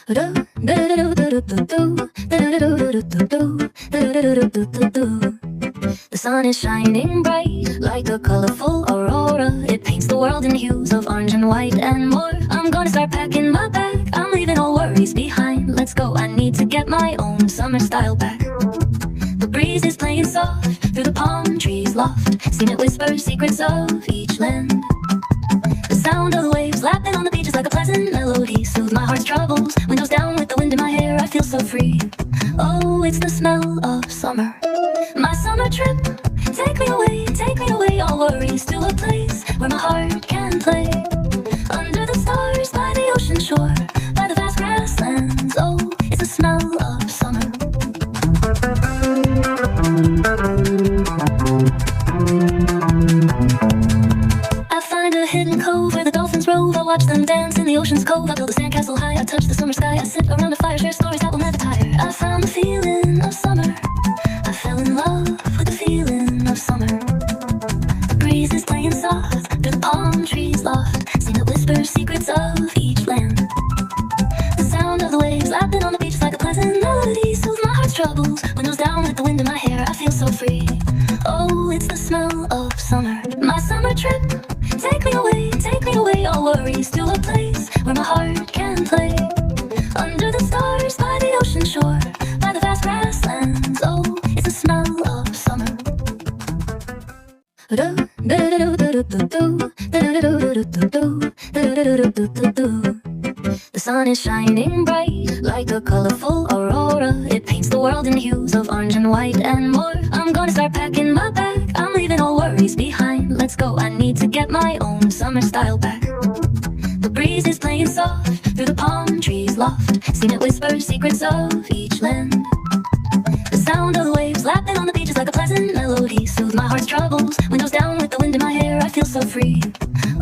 The sun is shining bright like a colorful aurora. It paints the world in hues of orange and white and more. I'm gonna start packing my bag, I'm leaving all worries behind. Let's go, I need to get my own summer style back. The breeze is playing soft through the palm trees loft. Seen it whisper secrets of each land. The sound of the waves lapping on the beach is like a pleasant melody. Soothe my heart's troubles. Windows down with the wind in my hair, I feel so free. Oh, it's the smell of summer. My summer trip, take me away, all worries to a place where my heart can play. Under the stars, by the ocean shore, by the vast grasslands. Oh, it's the smell of summer. I find a hidden cove where the dolphins rove. I watch them dance in the ocean's cove. I build a sandcastle high, I touch the summer sky. I sit around a fire, share stories that will never tire. I found the feeling of summer. I fell in love with the feeling of summer. The breeze is playing soft through the palm trees loft. Seen it whisper secrets of each land. The sound of the waves lapping on the beach is like a pleasant melody. Soothes my heart's troubles. Windows down with the wind in my hair, I feel so free. Oh, it's the smell of summer. My summer trip, take me away, all worries to a place where my heart can play. Under the stars, by the ocean shore, by the vast grasslands. Oh, it's the smell of summer. The sun is shining bright like a colorful aurora. It paints the world in hues of orange and white and more. I'm gonna start packing my bag, I'm leaving all worries behind. Let's go, I need to get my own summer style back. The breeze is playing soft through the palm trees loft. Seen it whisper secrets of each land. The sound of the waves lapping on the beach is like a pleasant melody. Soothe my heart's troubles. Windows down with the wind in my hair, I feel so free.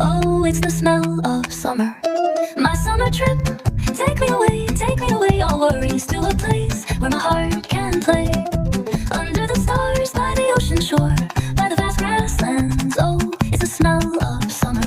Oh, it's the smell of summer. My summer trip, take me away, all worries to a place where my heart can play. Under the stars, by the ocean shore, by the vast grasslands. Oh, it's the smell of summer.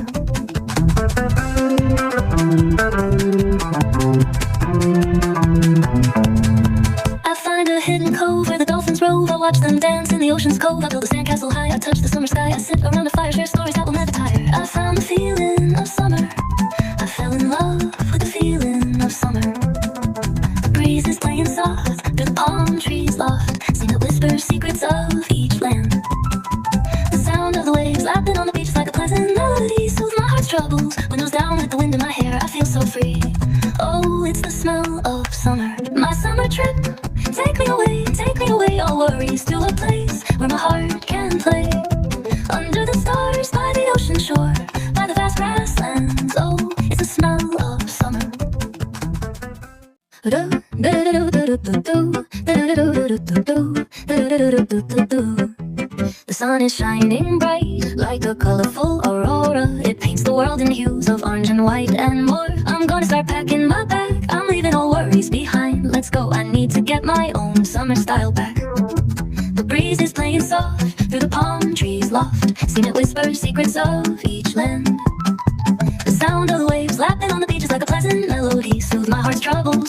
I find a hidden cove where the dolphins rove. I watch them dance in the ocean's cove. I build a sandcastle high, I touch the summer sky. I sit around a fire, share stories that will never tire. I found the feeling of summer. I fell in love with the feeling of summer. The breeze is playing soft through the palm trees loft. Seen it whisper secrets of each land. The sound of the waves lapping on the beach is like a pleasant melody. Soothes my heart's troubles. Windows down with the wind in my hair, I feel so free. Oh, it's the smell of summer. My summer trip, take me away, all worries to a place where my heart can play. Under the stars, by the ocean shore, by the vast grasslands. Oh, it's the smell of summer. The sun is shining bright like a colorful aurora. It paints the world in hues of orange and white and more. I'm gonna start packing my bag, I'm leaving all worries behind. Let's go, I need to get my own summer style back. The breeze is playing soft through the palm trees loft. Seen it whisper secrets of each land. The sound of the waves lapping on the beach is like a pleasant melody. Soothe my heart's troubles.